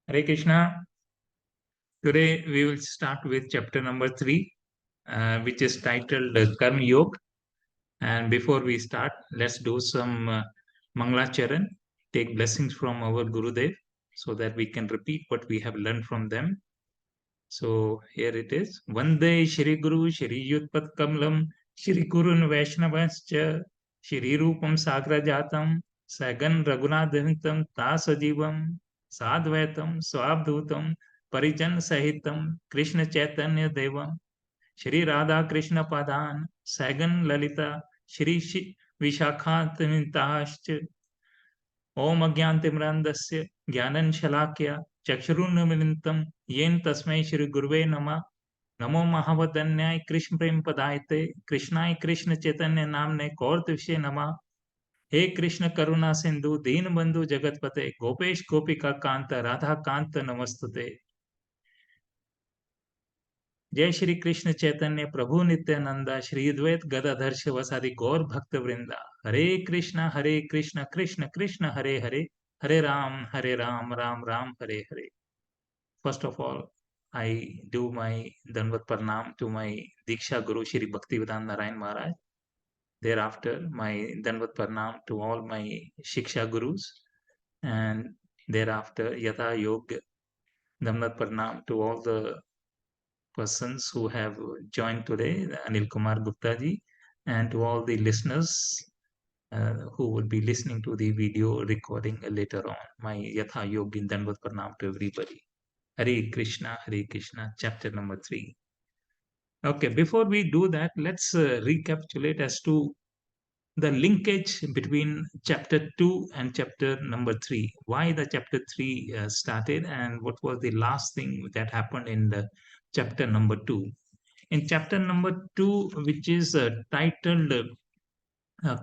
Hare Krishna. Today we will start with chapter number 3, which is titled Karma Yoga. And before we start, let's do some Mangalacharan, take blessings from our Gurudev so that we can repeat what we have learned from them. So here it is. Vande Shri Guru Shri Yutpat Kamlam Shri Gurun Vaishnavascha Shri Rupam Sagra Jatam Sagan Raghunathantam Tasajivam Sadvaitam Swabdhutam Parijan Sahitam Krishna Chaitanya Devam Shri Radha Krishna Padan Sagan Lalita Shri Vishakhantamintahascha Om Agyantimrandasya Gyanan Shalakya Chakshurunamilintam Yen Tasmai Shri Guruve Nama नमो महावदन्याय कृष्ण प्रेम पदायते कृष्णाय कृष्ण चैतन्य नामने कौरत विषय नमा हे कृष्ण करुणा सिंधु दीन बंधु जगतपते गोपेश गोपिका कांत राधा कांत नमस्तुते जय श्री कृष्ण चैतन्य प्रभु नित्यानंदा श्री द्वैत गदाधर शिवसादि गौर भक्त वृंदा हरे Krishna Krishna Krishna Hare Hare Hare Ram Ram Ram Hare Hare. First of all, I do my Danvat Pranam to my Diksha Guru Shri Bhaktivedanta Narayan Maharaj. Thereafter, my Danvat Pranam to all my Shiksha Gurus. And thereafter, Yatha Yoga Danvat Pranam to all the persons who have joined today, Anil Kumar Gupta ji, and to all the listeners who will be listening to the video recording later on. My Yatha Yoga Danvat Pranam to everybody. Hare Krishna, chapter number 3. Okay, before we do that, let's recapitulate as to the linkage between chapter 2 and chapter number 3. Why the chapter 3 started and what was the last thing that happened in the chapter number 2. In chapter number 2, which is titled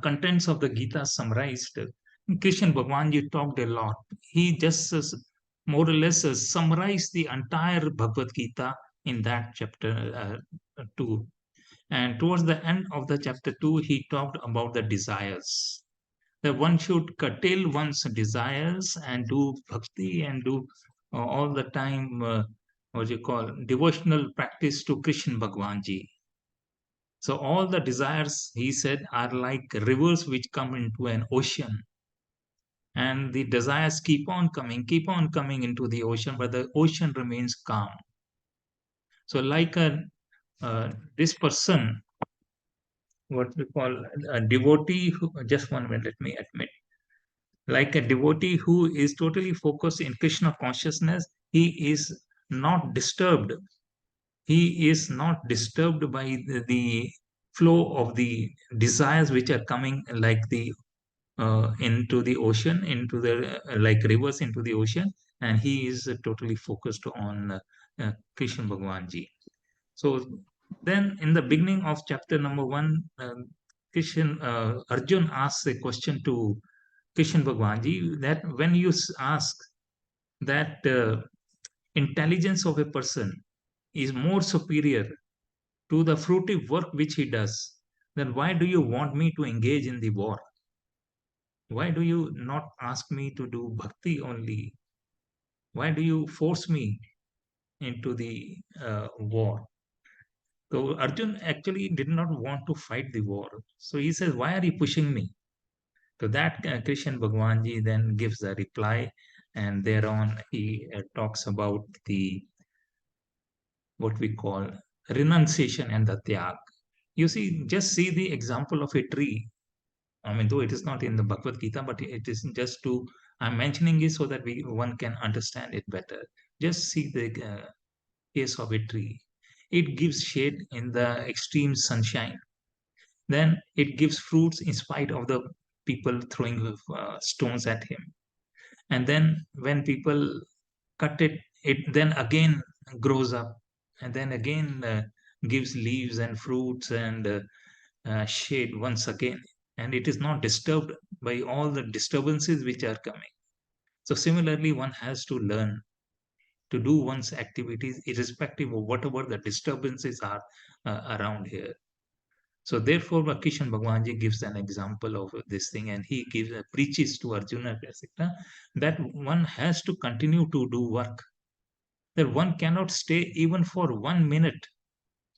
Contents of the Gita Summarized, Krishna Bhagwan Ji talked a lot. He just more or less summarized the entire Bhagavad Gita in that chapter 2. And towards the end of the chapter 2, he talked about the desires. That one should curtail one's desires and do bhakti and do all the time, what you call, devotional practice to Krishna Bhagwan Ji. So all the desires, he said, are like rivers which come into an ocean. And the desires keep on coming into the ocean, but the ocean remains calm. So like this person, what we call a devotee, just 1 minute, let me admit. Like a devotee who is totally focused in Krishna consciousness, he is not disturbed. He is not disturbed by the flow of the desires which are coming like the into the ocean, into the like rivers into the ocean, and he is totally focused on Krishna Bhagwan Ji. So then, in the beginning of chapter number 1, Arjun asks a question to Krishna Bhagwan Ji that when you ask that intelligence of a person is more superior to the fruitive work which he does, then why do you want me to engage in the war? Why do you not ask me to do bhakti only? Why do you force me into the war? So Arjun actually did not want to fight the war. So he says, why are you pushing me? To that, Krishna Bhagwan Ji then gives a reply, and thereon he talks about the what we call renunciation and the tyag. You see, just see the example of a tree. I mean, though it is not in the Bhagavad Gita, but it is just to, I'm mentioning it so that one can understand it better. Just see the case of a tree. It gives shade in the extreme sunshine. Then it gives fruits in spite of the people throwing stones at him. And then when people cut it, it then again grows up and then again gives leaves and fruits and shade once again, and it is not disturbed by all the disturbances which are coming. So similarly, one has to learn to do one's activities irrespective of whatever the disturbances are around here. So therefore, Kishan Bhagwanji gives an example of this thing, and he gives preaches to Arjuna, etc., that one has to continue to do work. That one cannot stay even for 1 minute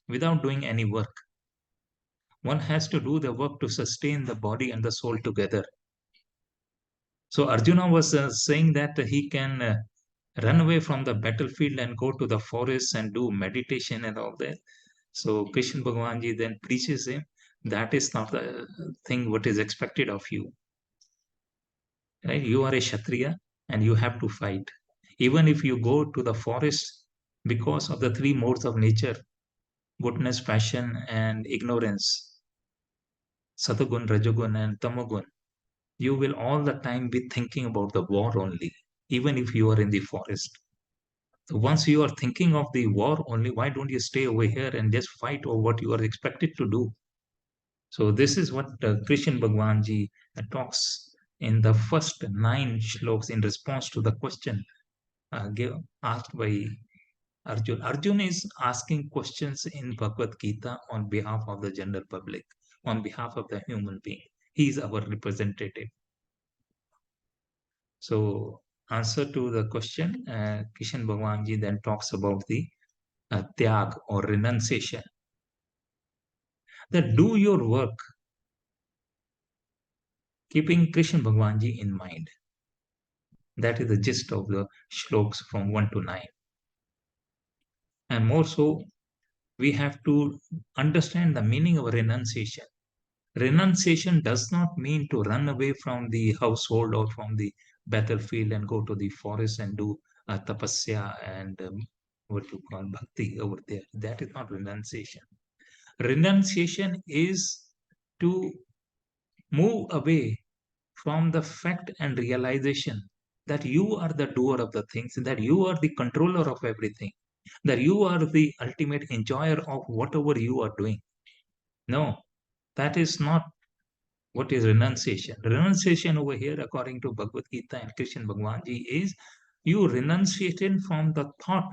without doing any work. One has to do the work to sustain the body and the soul together. So Arjuna was saying that he can run away from the battlefield and go to the forest and do meditation and all that. So Krishna Bhagwanji then preaches him that is not the thing what is expected of you. Right? You are a Kshatriya and you have to fight. Even if you go to the forest because of the three modes of nature, goodness, passion, and ignorance, Satagun, Rajagun, and Tamagun, you will all the time be thinking about the war only, even if you are in the forest. So once you are thinking of the war only, why don't you stay over here and just fight over what you are expected to do? So this is what Krishan Bhagwanji talks in the first 9 shlokas in response to the question asked by Arjun. Arjun is asking questions in Bhagavad Gita on behalf of the general public, on behalf of the human being. He is our representative. So answer to the question, Kishan Bhagwanji then talks about the tyag or renunciation. That do your work keeping Krishna Bhagwanji in mind. That is the gist of the shloks from 1 to 9. And more so, we have to understand the meaning of renunciation. Renunciation does not mean to run away from the household or from the battlefield and go to the forest and do tapasya and what you call bhakti over there. That is not renunciation. Renunciation is to move away from the fact and realization that you are the doer of the things, that you are the controller of everything, that you are the ultimate enjoyer of whatever you are doing. No, that is not what is renunciation. Renunciation over here, according to Bhagavad Gita and Krishna Bhagwanji, is you renunciating from the thought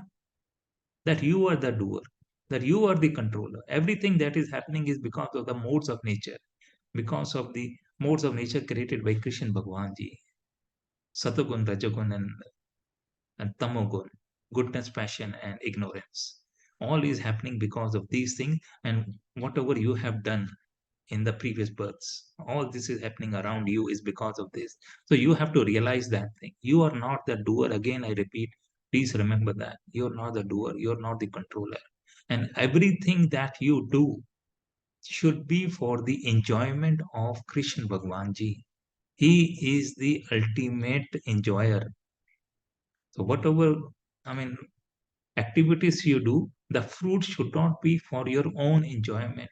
that you are the doer, that you are the controller. Everything that is happening is because of the modes of nature, because of the modes of nature created by Krishna Bhagwanji. Satagun, Rajagun, and Tamogun, goodness, passion, and ignorance. All is happening because of these things, and whatever you have done in the previous births, all this is happening around you is because of this. So you have to realize that thing. You are not the doer. Again, I repeat, please remember that. You're not the doer, you're not the controller. And everything that you do should be for the enjoyment of Krishna Bhagwanji. He is the ultimate enjoyer. So whatever, I mean, activities you do, the fruit should not be for your own enjoyment.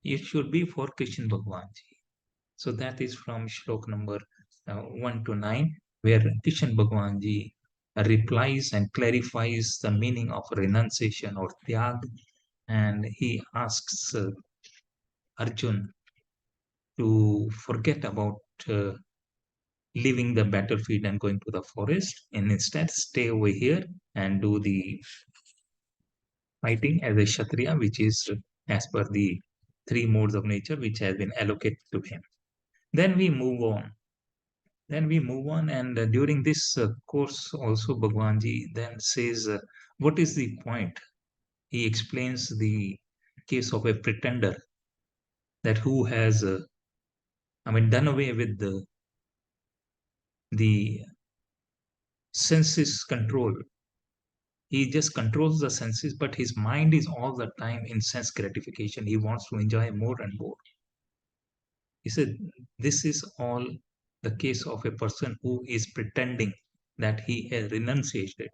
It should be for Krishna Bhagwanji. So that is from shlok number 1 to 9, where Krishna Bhagwanji replies and clarifies the meaning of renunciation or tyag, and he asks Arjun to forget about uh, leaving the battlefield and going to the forest, and instead stay over here and do the fighting as a Kshatriya, which is as per the three modes of nature which has been allocated to him. Then we move on. And during this course, also Bhagwanji then says, what is the point? He explains the case of a pretender that who has, done away with the senses control. He just controls the senses, but his mind is all the time in sense gratification. He wants to enjoy more and more. He said, this is all the case of a person who is pretending that he has renunciated.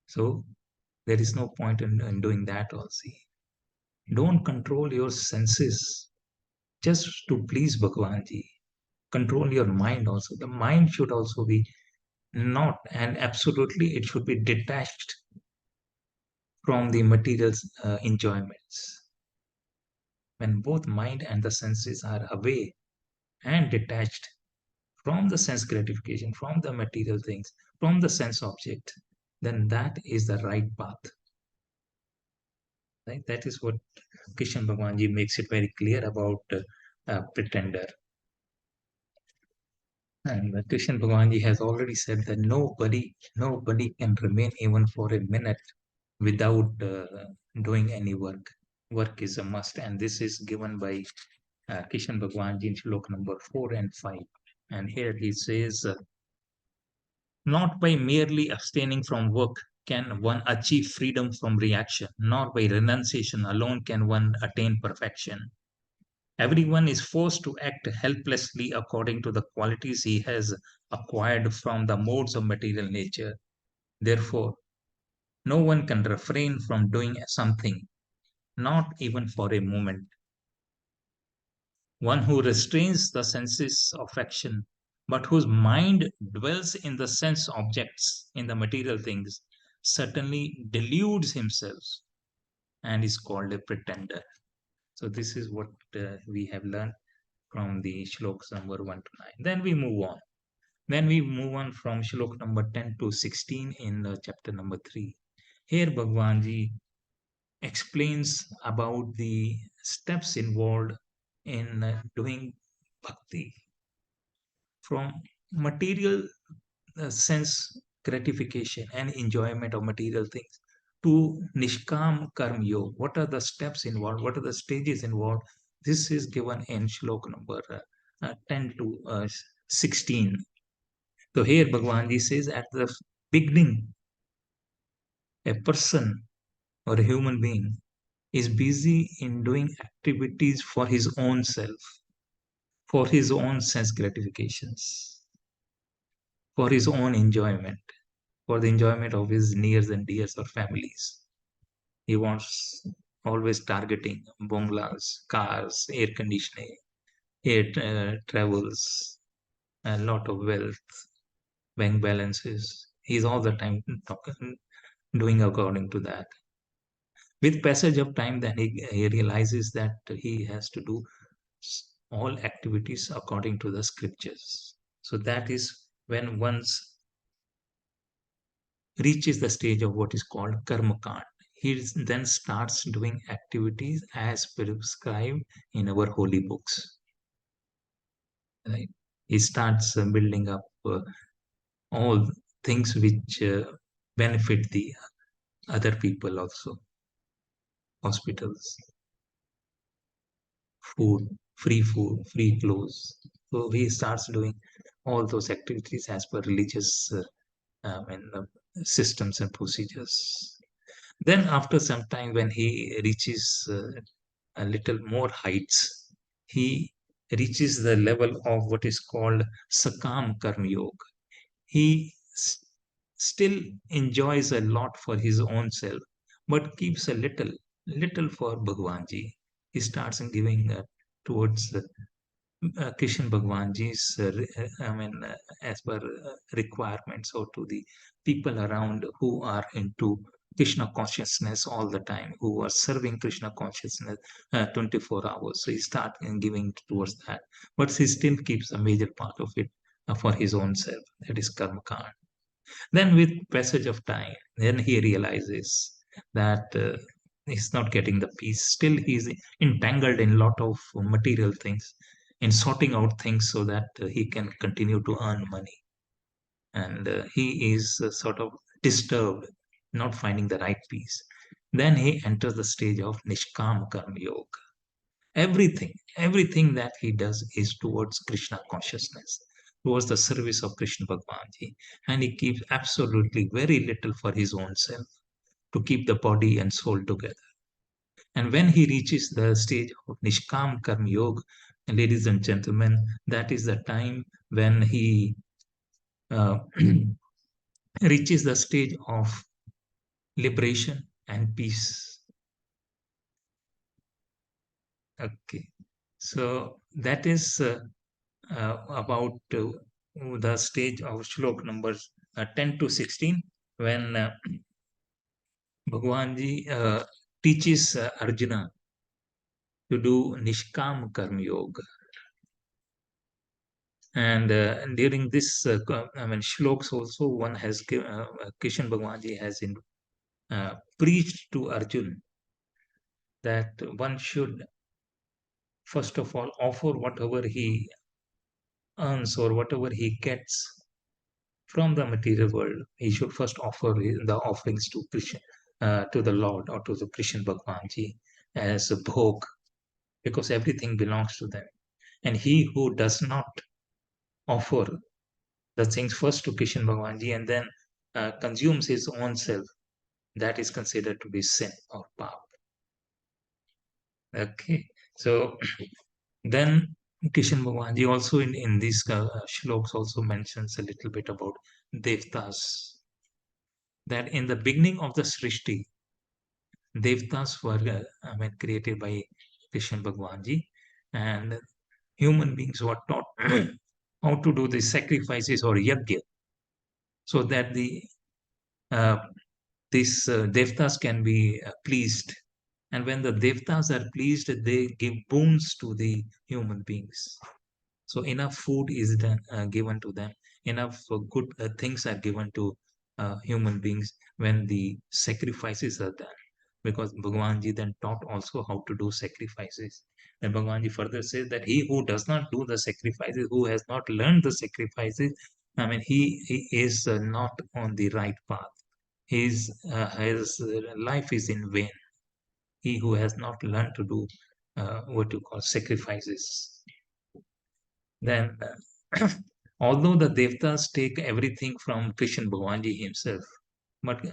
So there is no point in doing that also. Don't control your senses just to please Bhagwanji. Control your mind also. The mind should also be not, and absolutely it should be detached from the material enjoyments. When both mind and the senses are away and detached from the sense gratification, from the material things, from the sense object, then that is the right path. Right? That is what Krishna Bhagwanji makes it very clear about pretender. And Krishna Bhagwanji has already said that nobody can remain even for a minute without doing any work. Work is a must, and this is given by Krishna Bhagwanji in Shlok number 4 and 5. And here he says, not by merely abstaining from work can one achieve freedom from reaction, nor by renunciation alone can one attain perfection. Everyone is forced to act helplessly according to the qualities he has acquired from the modes of material nature. Therefore, no one can refrain from doing something, not even for a moment. One who restrains the senses of action, but whose mind dwells in the sense objects, in the material things, certainly deludes himself and is called a pretender. So, this is what we have learned from the shlokas number 1 to 9. Then we move on. Then we move on from shlok number 10 to 16 in chapter number 3. Here Bhagwanji explains about the steps involved in doing bhakti from material sense gratification and enjoyment of material things to nishkam karm yoga. What are the steps involved? What are the stages involved? This is given in shlok number 10 to 16. So here Bhagwanji says at the beginning, a person or a human being is busy in doing activities for his own self, for his own sense gratifications, for his own enjoyment, for the enjoyment of his nears and dears or families. He wants always targeting bungalows, cars, air conditioning, air travels, a lot of wealth, bank balances. He's all the time doing according to that. With passage of time, then he realizes that he has to do all activities according to the scriptures. So that is when once reaches the stage of what is called karma kand. He then starts doing activities as prescribed in our holy books. Right? He starts building up all things which benefit the other people also, hospitals, food, free clothes. So he starts doing all those activities as per religious systems and procedures. Then, after some time, when he reaches a little more heights, he reaches the level of what is called Sakam Karma Yoga. He still enjoys a lot for his own self, but keeps a little for Bhagwanji. He starts giving towards Krishna Bhagwanji's, as per requirements or to the people around who are into Krishna consciousness all the time, who are serving Krishna consciousness 24 hours. So he starts giving towards that. But he still keeps a major part of it for his own self. That is karma kand. Then with passage of time, then he realizes that he's not getting the peace. Still, he's entangled in a lot of material things, in sorting out things so that he can continue to earn money. And he is sort of disturbed, not finding the right peace. Then he enters the stage of Nishkam Karma Yoga. Everything that he does is towards Krishna consciousness, towards the service of Krishna Bhagwanji, and he keeps absolutely very little for his own self to keep the body and soul together. And when he reaches the stage of Nishkam Karma Yoga, ladies and gentlemen, that is the time when he uh, reaches the stage of liberation and peace. Okay, so that is about the stage of shlok numbers 10 to 16 when Bhagwanji teaches Arjuna to do Nishkam Karma Yoga. And during this, shloks also one has Kishan Bhagwanji has preached to Arjuna that one should first of all offer whatever he earns or whatever he gets from the material world. He should first offer the offerings to Krishna, to the Lord or to the Krishna Bhagwanji as a bhog, because everything belongs to them. And he who does not offer the things first to Krishna Bhagwanji and then consumes his own self, that is considered to be sin or pap. Okay, so then Kishan Bhagwanji also in these shloks also mentions a little bit about Devtas, that in the beginning of the Srishti, Devtas were created by Kishan Bhagwanji, and human beings were taught how to do the sacrifices or yajna, so that uh, these devtas can be pleased. And when the devtas are pleased, they give boons to the human beings. So enough food is given to them, enough good things are given to human beings when the sacrifices are done. Because Bhagwanji then taught also how to do sacrifices. And Bhagwanji further says that he who does not do the sacrifices, who has not learned the sacrifices, he is not on the right path. His life is in vain. He who has not learned to do what you call sacrifices. Then, although the Devtas take everything from Krishna Bhagwanji himself, but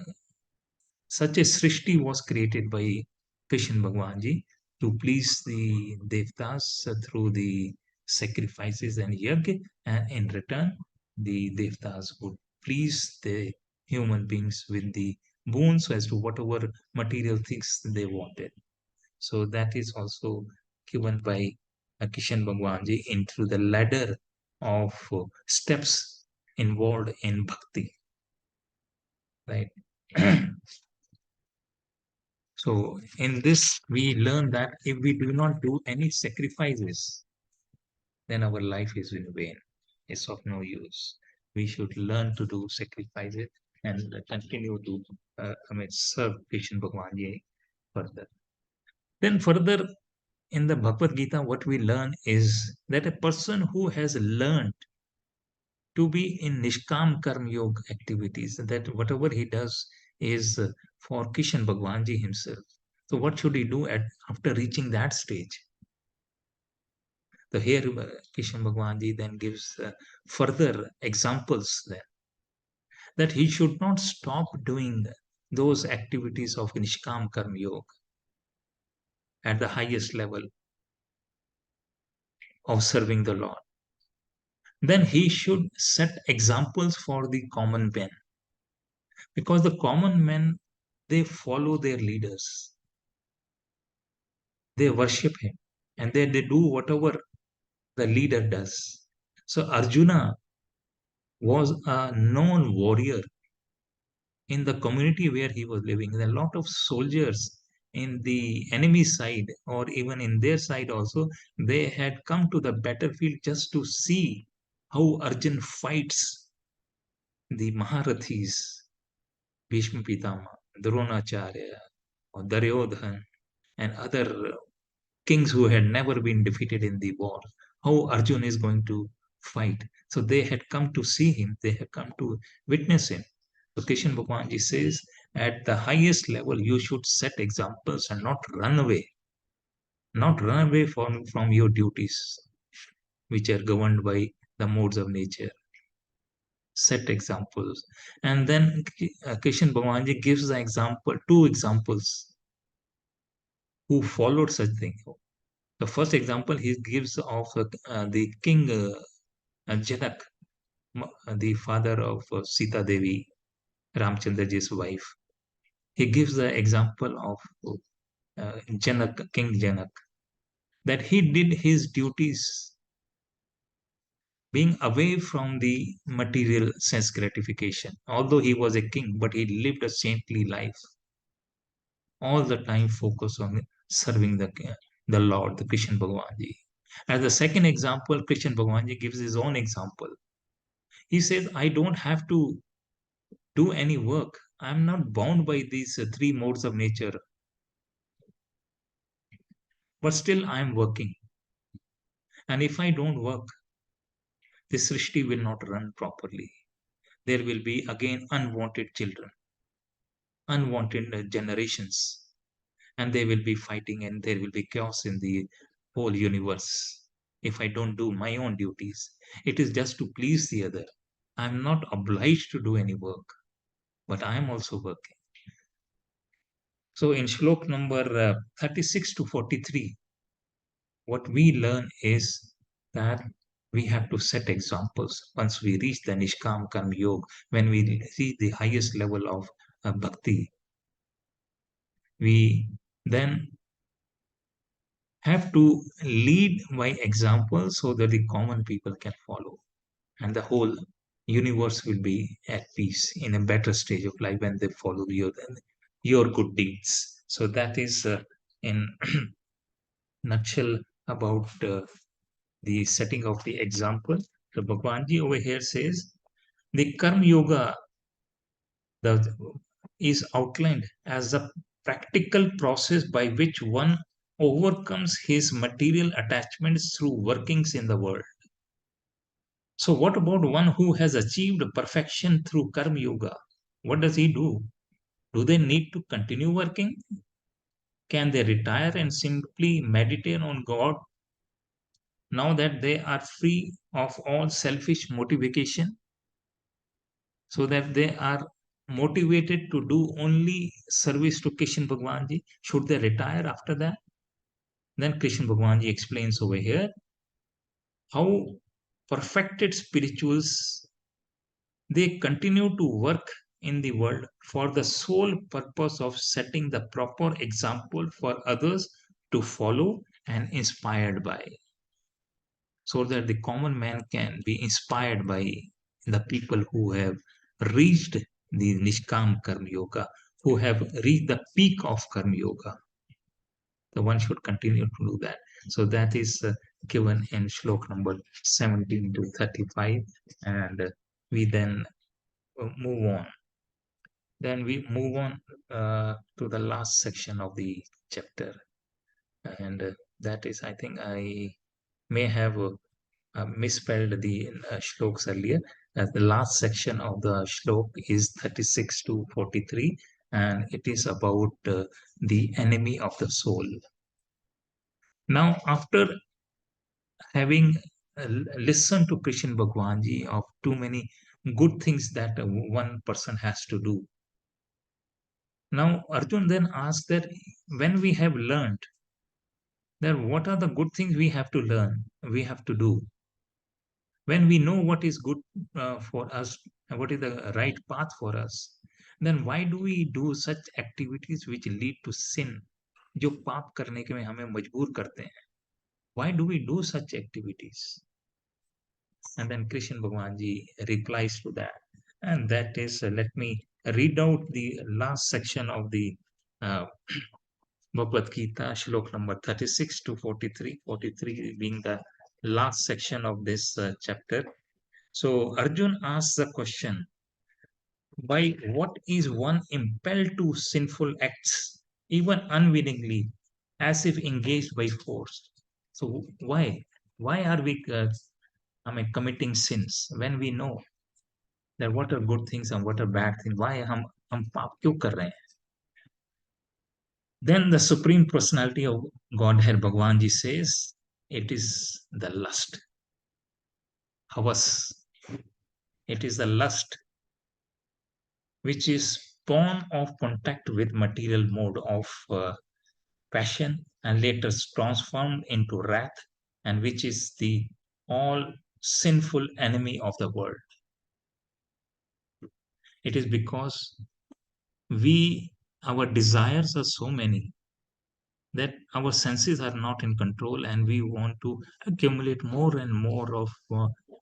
such a Srishti was created by Krishna Bhagwanji to please the Devtas through the sacrifices and yajna, and in return, the Devtas would please the human beings with the boons as to whatever material things they wanted. So that is also given by Kishan Bhagwanji into the ladder of steps involved in bhakti, right? So in this, we learn that if we do not do any sacrifices, then our life is in vain. It's of no use. We should learn to do sacrifices and continue to serve Krishna Bhagwanji further. Then further in the Bhagavad Gita, what we learn is that a person who has learned to be in Nishkam Karma Yoga activities, that whatever he does is for Kishan Bhagwanji himself. So what should he do after reaching that stage? So here Kishan Bhagwanji then gives further examples there, that he should not stop doing those activities of Nishkam Karma Yoga at the highest level of serving the Lord. Then he should set examples for the common men, because the common men, they follow their leaders, they worship him, and they do whatever the leader does. So Arjuna was a known warrior in the community where he was living. There are a lot of soldiers in the enemy side or even in their side also. They had come to the battlefield just to see how Arjun fights the Maharathis, Bhishma Pitama, Dronacharya, or Duryodhan, and other kings who had never been defeated in the war, how Arjun is going to fight. So they had come to see him, they had come to witness him. So Kishan Bhagwanji says, at the highest level, you should set examples and not run away. Not run away from your duties, which are governed by the modes of nature. Set examples. And then Kishan Bhagwanji gives the example, two examples who followed such things. The first example he gives of the king Janak, the father of Sita Devi, Ramchandraji's wife. He gives the example of Janak, King Janak, that he did his duties being away from the material sense gratification. Although he was a king, but he lived a saintly life, all the time focused on serving the Lord, the Krishna Bhagwanji. As the second example, Krishna Bhagwanji gives his own example. He says, I don't have to do any work. I'm not bound by these three modes of nature. but still I am working. And if I don't work, this Srishti will not run properly. There will be again unwanted children, unwanted generations, and they will be fighting and there will be chaos in the whole universe if I don't do my own duties. It is just to please the other. I'm not obliged to do any work, but I am also working. So in shlok number 36 to 43, what we learn is that we have to set examples. Once we reach the Nishkam Karma Yoga, when we reach the highest level of bhakti, we then have to lead by example so that the common people can follow. And the whole universe will be at peace in a better stage of life when they follow your good deeds. So that is in nutshell about the setting of the example. So Bhagwanji over here says the Karma Yoga is outlined as a practical process by which one overcomes his material attachments through workings in the world. So, what about one who has achieved perfection through Karma Yoga? What does he do? Do they need to continue working? Can they retire and simply meditate on God now that they are free of all selfish motivation so that they are motivated to do only service to Krishna Bhagwanji? Should they retire after that? Then Krishna Bhagwanji explains over here how perfected spirituals they continue to work in the world for the sole purpose of setting the proper example for others to follow and inspired by, so that the common man can be inspired by the people who have reached the Nishkam Karma Yoga, who have reached the peak of Karma Yoga. The one should continue to do that. So that is given in shlok number 17 to 35, and we then move on. Then we move on to the last section of the chapter, and that is, I think, I may have misspelled the shloks earlier. The last section of the shlok is 36 to 43, and it is about the enemy of the soul. Now, after having listened to Krishna Bhagwanji of too many good things that one person has to do, now Arjun then asks that when we have learned that what are the good things we have to learn, we have to do, when we know what is good for us and what is the right path for us, then why do we do such activities which lead to sin, जो पाप करने के में हमें मजबूर करते हैं? Why do we do such activities? And then Krishna Bhagwan ji replies to that. And that is, let me read out the last section of the uh, Bhagavad Gita, shlok number 36 to 43, 43 being the last section of this chapter. So Arjun asks the question, by what is one impelled to sinful acts, even unwillingly, as if engaged by force? So why? Why are we committing sins when we know that what are good things and what are bad things? Why हम पाप क्यों कर रहे हैं? Then the Supreme Personality of Godhead Bhagwan ji says, it is the lust, havas. It is the lust which is born of contact with material mode of passion and later transformed into wrath, and which is the all sinful enemy of the world. It is because our desires are so many that our senses are not in control and we want to accumulate more and more of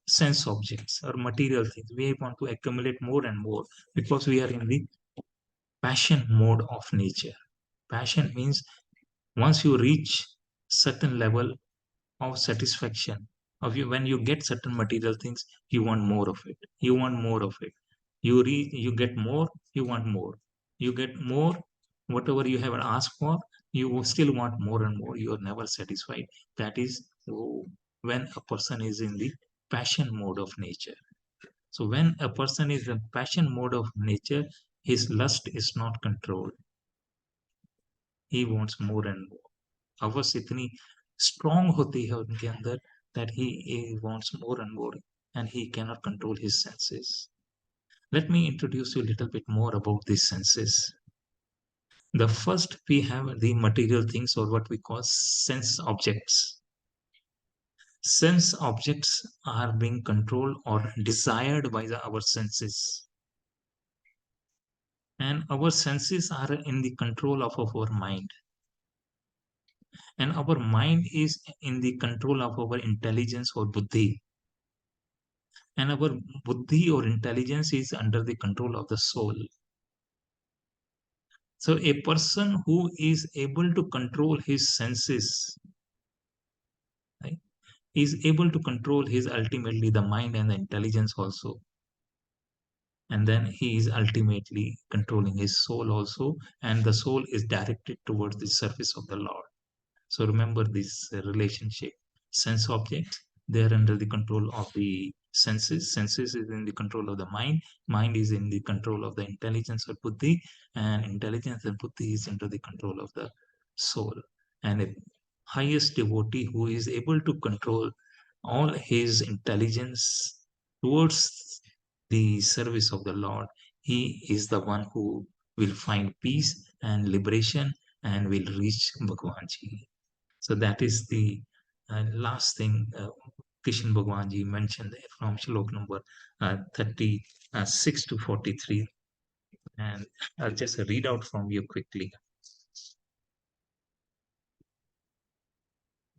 sense objects or material things. We want to accumulate more and more because we are in the passion mode of nature. Passion means once you reach certain level of satisfaction of you, when you get certain material things, you want more of it. You want more of it. You get more, you want more. You get more, whatever you have asked for, You still want more and more. You are never satisfied. That is when a person is in the passion mode of nature. So when a person is in passion mode of nature, his lust is not controlled. He wants more and more. आवाज इतनी strong होती है उनके अंदर that he wants more and more, and he cannot control his senses. Let me introduce you a little bit more about these senses. The first, we have the material things, or what we call sense objects. Sense objects are being controlled or desired by our senses. And our senses are in the control of our mind. And our mind is in the control of our intelligence or buddhi. And our buddhi or intelligence is under the control of the soul. So a person who is able to control his senses, right, is able to control his ultimately the mind and the intelligence also. And then he is ultimately controlling his soul also, and the soul is directed towards the service of the Lord. So remember this relationship. Sense objects, they are under the control of the senses. Senses is in the control of the mind. Mind is in the control of the intelligence or buddhi, and intelligence and buddhi is under the control of the soul. And a highest devotee who is able to control all his intelligence towards the service of the Lord, he is the one who will find peace and liberation and will reach Bhagwanji. So that is the last thing Kishan Bhagwanji mentioned from Shlok number 36 to 43. And I'll just read out from you quickly.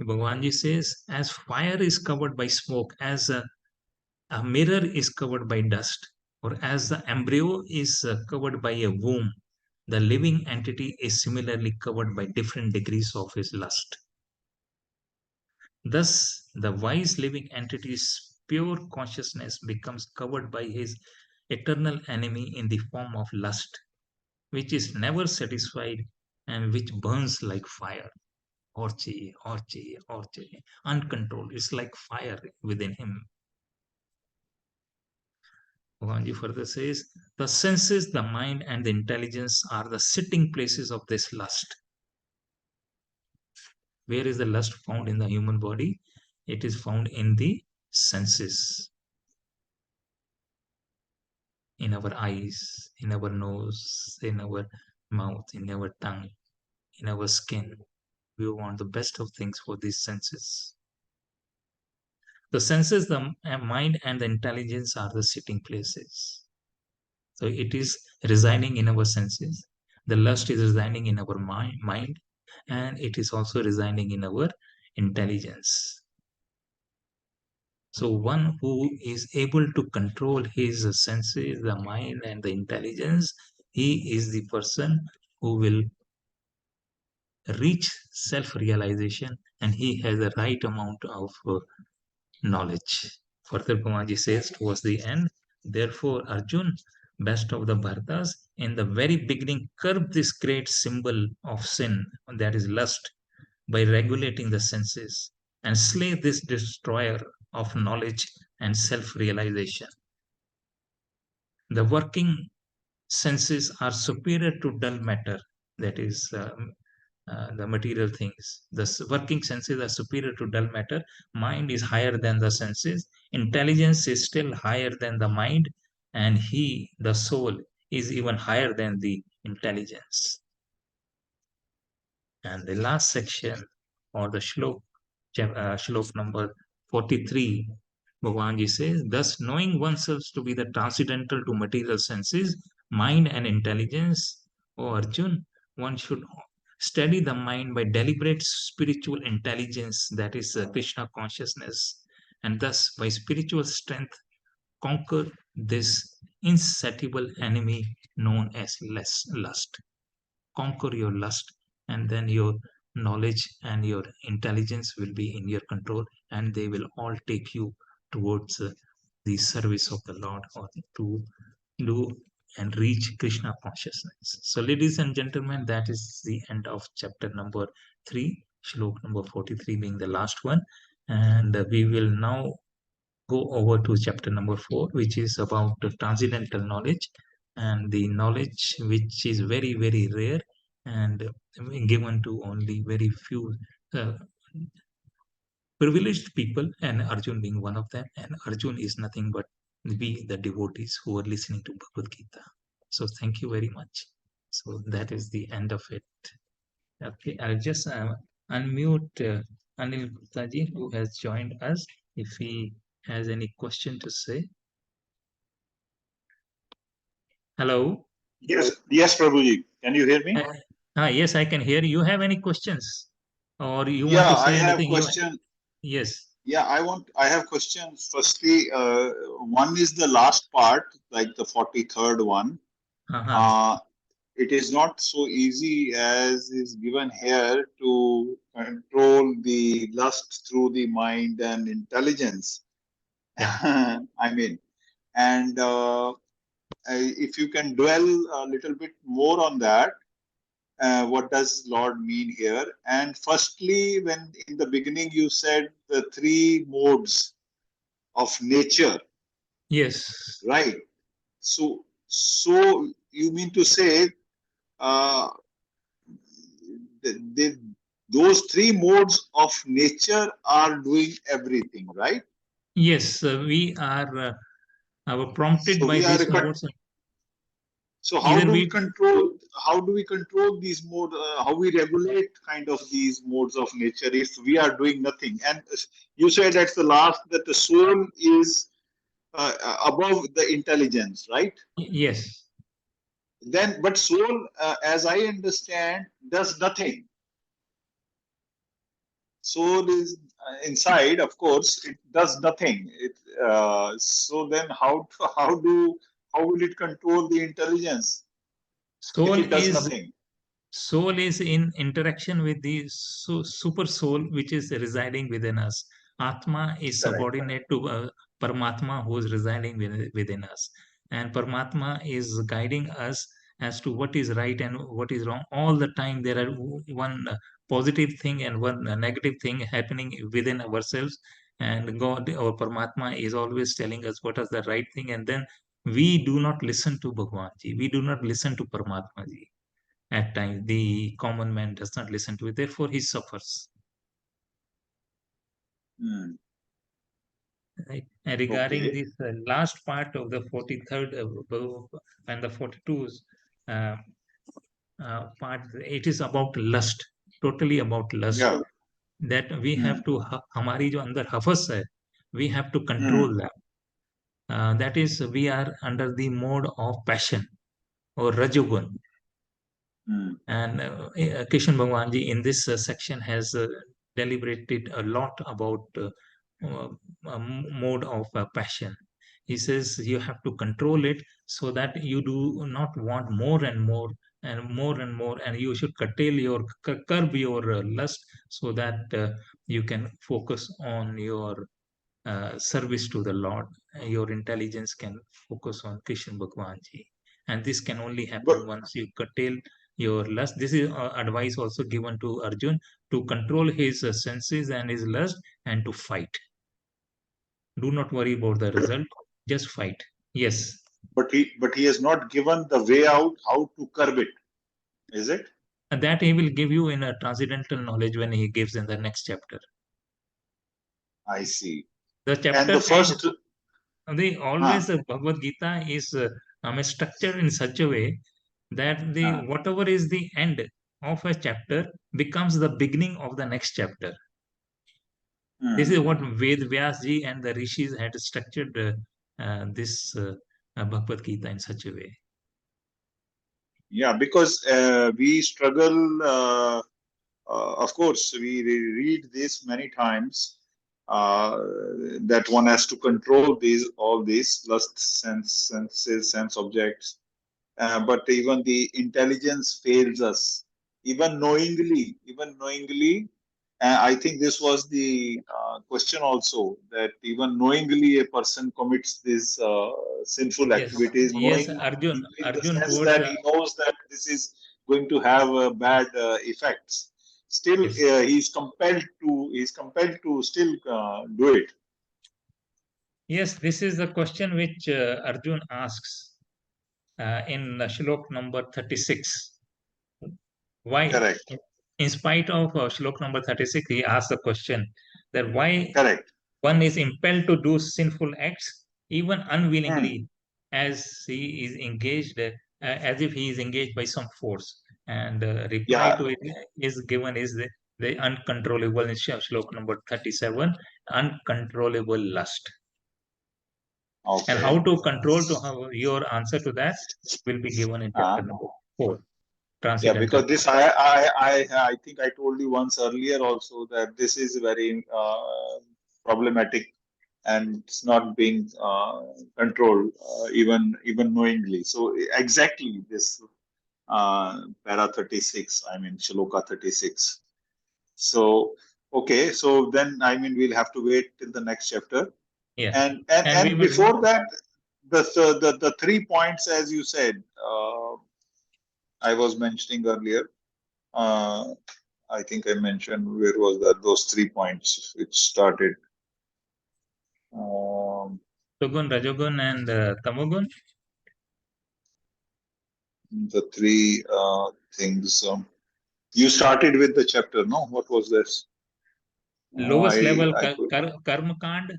Bhagwanji says, as fire is covered by smoke, as a mirror is covered by dust, or as the embryo is covered by a womb, the living entity is similarly covered by different degrees of his lust. Thus, the wise living entity's pure consciousness becomes covered by his eternal enemy in the form of lust, which is never satisfied and which burns like fire. Orche, orche, orche, uncontrolled. It's like fire within him. Bhagavanji further says, the senses, the mind, and the intelligence are the sitting places of this lust. Where is the lust found in the human body? It is found in the senses, in our eyes, in our nose, in our mouth, in our tongue, in our skin. We want the best of things for these senses. The senses, the mind, and the intelligence are the sitting places. So it is residing in our senses. The lust is residing in our mind, and it is also residing in our intelligence. So one who is able to control his senses, the mind, and the intelligence, he is the person who will reach self-realization, and he has the right amount of knowledge. Further, Bhamaji says towards the end, therefore, Arjun, best of the Bharatas, in the very beginning, curb this great symbol of sin, that is lust, by regulating the senses, and slay this destroyer of knowledge and self-realization. The working senses are superior to dull matter, that is the material things. The working senses are superior to dull matter. Mind is higher than the senses. Intelligence is still higher than the mind. And he, the soul, is even higher than the intelligence. And the last section, or the shlok number 43, Bhagavanji says, thus knowing oneself to be the transcendental to material senses, mind and intelligence, O Arjun, one should study the mind by deliberate spiritual intelligence, that is Krishna consciousness, and thus by spiritual strength conquer this insatiable enemy known as lust. Conquer your lust, and then your knowledge and your intelligence will be in your control, and they will all take you towards the service of the Lord, or to do and reach Krishna consciousness. So, ladies and gentlemen, that is the end of chapter number 3, shlok number 43 being the last one. And we will now go over to chapter number 4, which is about the transcendental knowledge, and the knowledge which is very, very rare and given to only very few uh, privileged people, and Arjun being one of them. And Arjun is nothing but we, the devotees who are listening to Bhagavad Gita. So thank you very much. So that is the end of it. Okay, I'll just unmute Anil Guptaji, who has joined us, if he has any question to say. Hello. Yes, Prabhuji. Can you hear me? Yes, I can hear you. Have any questions, or you want Yeah, to I say have anything? question. Yes. Yeah, I have questions. Firstly, one is the last part, like the 43rd one. Uh-huh. Uh, it is not so easy as is given here to control the lust through the mind and intelligence. Yeah. I mean, and if you can dwell a little bit more on that, what does Lord mean here? And firstly, when in the beginning you said the three modes of nature, Yes. right? So you mean to say uh, the, those three modes of nature are doing everything, right? Yes. We are prompted So by we are these modes. so how Either do we we, control? How do we control these modes? How we regulate kind of these modes of nature if we are doing nothing? And you said at the last that the soul is above the intelligence, right? yes. Then, but soul, as I understand, does nothing. Soul is inside, of course, it does nothing. So then, how will it control the intelligence if Soul it does is nothing? Soul is in interaction with the super soul which is residing within us. Atma is Correct. subordinate to Paramatma who is residing within us. And Paramatma is guiding us as to what is right and what is wrong. All the time there are one positive thing and one negative thing happening within ourselves. And God or Paramatma is always telling us what is the right thing. And then we do not listen to Bhagwan Ji. We do not listen to Paramatma Ji. At times, the common man does not listen to it, therefore he suffers. Hmm. Right? And regarding Okay. this last part of the 43rd and the 42th uh, part, it is about lust, totally about lust. Yeah. That we Hmm. have to, हमारी जो अंदर हवस है, we have to Hmm. control them. That is, we are under the mode of passion or rajogun. Hmm. And Kishan Bhagwanji in this section has deliberated a lot about uh, mode of passion. He says you have to control it so that you do not want more and more and more and more, and you should curb your lust so that you can focus on your service to the Lord. Your intelligence can focus on Krishna Bhagwan Ji. And this can only But happen once you curtail your lust. This is advice also given to Arjun to control his senses and his lust and to fight. Do not worry about the result, just fight. Yes. he has not given the way out how to curb it, is it? And that he will give you in a transcendental knowledge when he gives in the next chapter. I see. The And chapter the end, first, the always Bhagavad Gita is structured in such a way that the uh, whatever is the end of a chapter becomes the beginning of the next chapter. This is hmm. what Ved Vyasji and the rishis had structured this Bhagavad Gita in such a way. Yeah, because we struggle. Of course, we read this many times uh, that one has to control all these lust, senses, sense objects. But even the intelligence fails us, even knowingly. And I think this was the question also, that even knowingly a person commits these sinful Yes, activities, yes, knowing in the Arjun sense quotes. that he knows that this is going to have bad effects. Still, Yes, he's compelled to still do it. yes, this is the question which Arjun asks in Shlok number 36. Why, Correct. in spite of Shlok number 36, he asks the question that why Correct. one is impelled to do sinful acts even Hmm. unwillingly, as he is engaged, as if he is engaged by some force. And reply Yeah. to it is given is the uncontrollable in Shlok number 37, uncontrollable lust. And how Okay. to control to how your answer to that will be given in chapter Uh, number 4, yeah, transit and because control. this I think I told you once earlier also that this is very problematic, and it's not being controlled even knowingly. So exactly this para 36, I mean shloka 36. So okay, so then I mean we'll have to wait till the next chapter, Yeah. and And we and will, before that, the 3 points, as you said, I was mentioning earlier. Uh, I think I mentioned, where was that, those 3 points which started. Um, Shogun, Rajogun, and Tamogun. the three things. You started with the chapter, no? What was this? Lowest level I could. Karma Kand,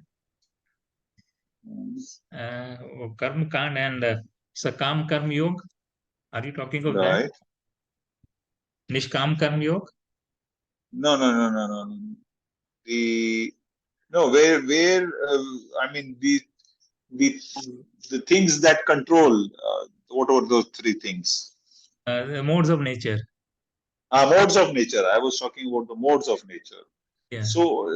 um, uh, Karma Kand and Sakam Karma Yog. Are you talking of that? Right. Nishkam Karma Yog? No, no, no, no, no, no. The no, where I mean the the things that control. What are those 3 things? The modes of nature. Modes of nature. I was talking about the modes of nature. Yeah. So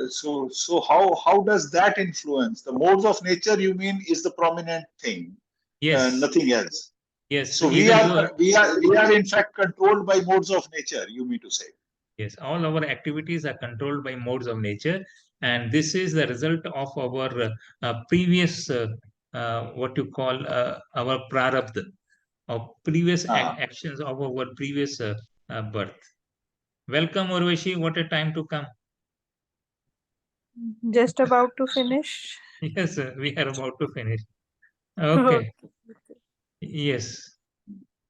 how does that influence the modes of nature? You mean is the prominent thing, Yes. nothing else. Yes. So we Even are though, we are in fact controlled by modes of nature. You mean to say? yes, all our activities are controlled by modes of nature. And this is the result of our previous, what you call our prarabdha, of previous Uh, actions of our previous birth. Welcome, Urvashi. What a time to come. Just about to finish. Yes, we are about to finish. Okay. Okay. Yes.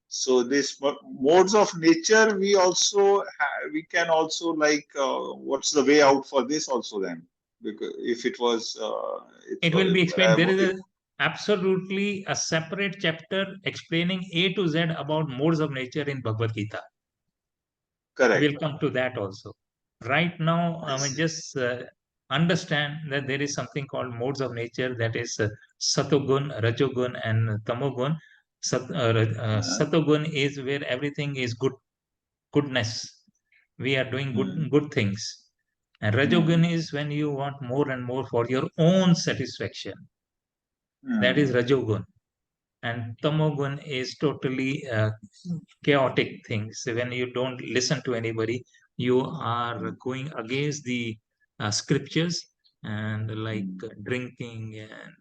so this modes of nature, we also we can also, like, what's the way out for this also then? Because if it was it It will was be explained. There is if, absolutely a separate chapter explaining A to Z about modes of nature in Bhagavad Gita. correct. We'll come to that also. Right now, I I mean, see. just understand that there is something called modes of nature, that is Satogun, Rajogun, and Tamogun. Uh, Satogun is where everything is good, goodness. We are doing hmm, good things. And hmm, Rajogun is when you want more and more for your own satisfaction. That is hmm, Rajogun. And Tamogun is totally chaotic things. When you don't listen to anybody, you are hmm, going against the scriptures, and like hmm. drinking and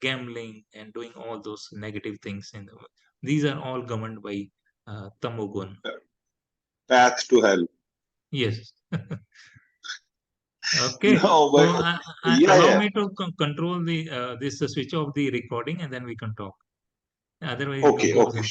gambling and doing all those negative things in the world. These are all governed by Tamogun. Path to hell. Yes. Okay. No, So but yeah, allow yeah. me to control the this switch off the recording, and then we can talk. Otherwise, it will Okay, go okay. to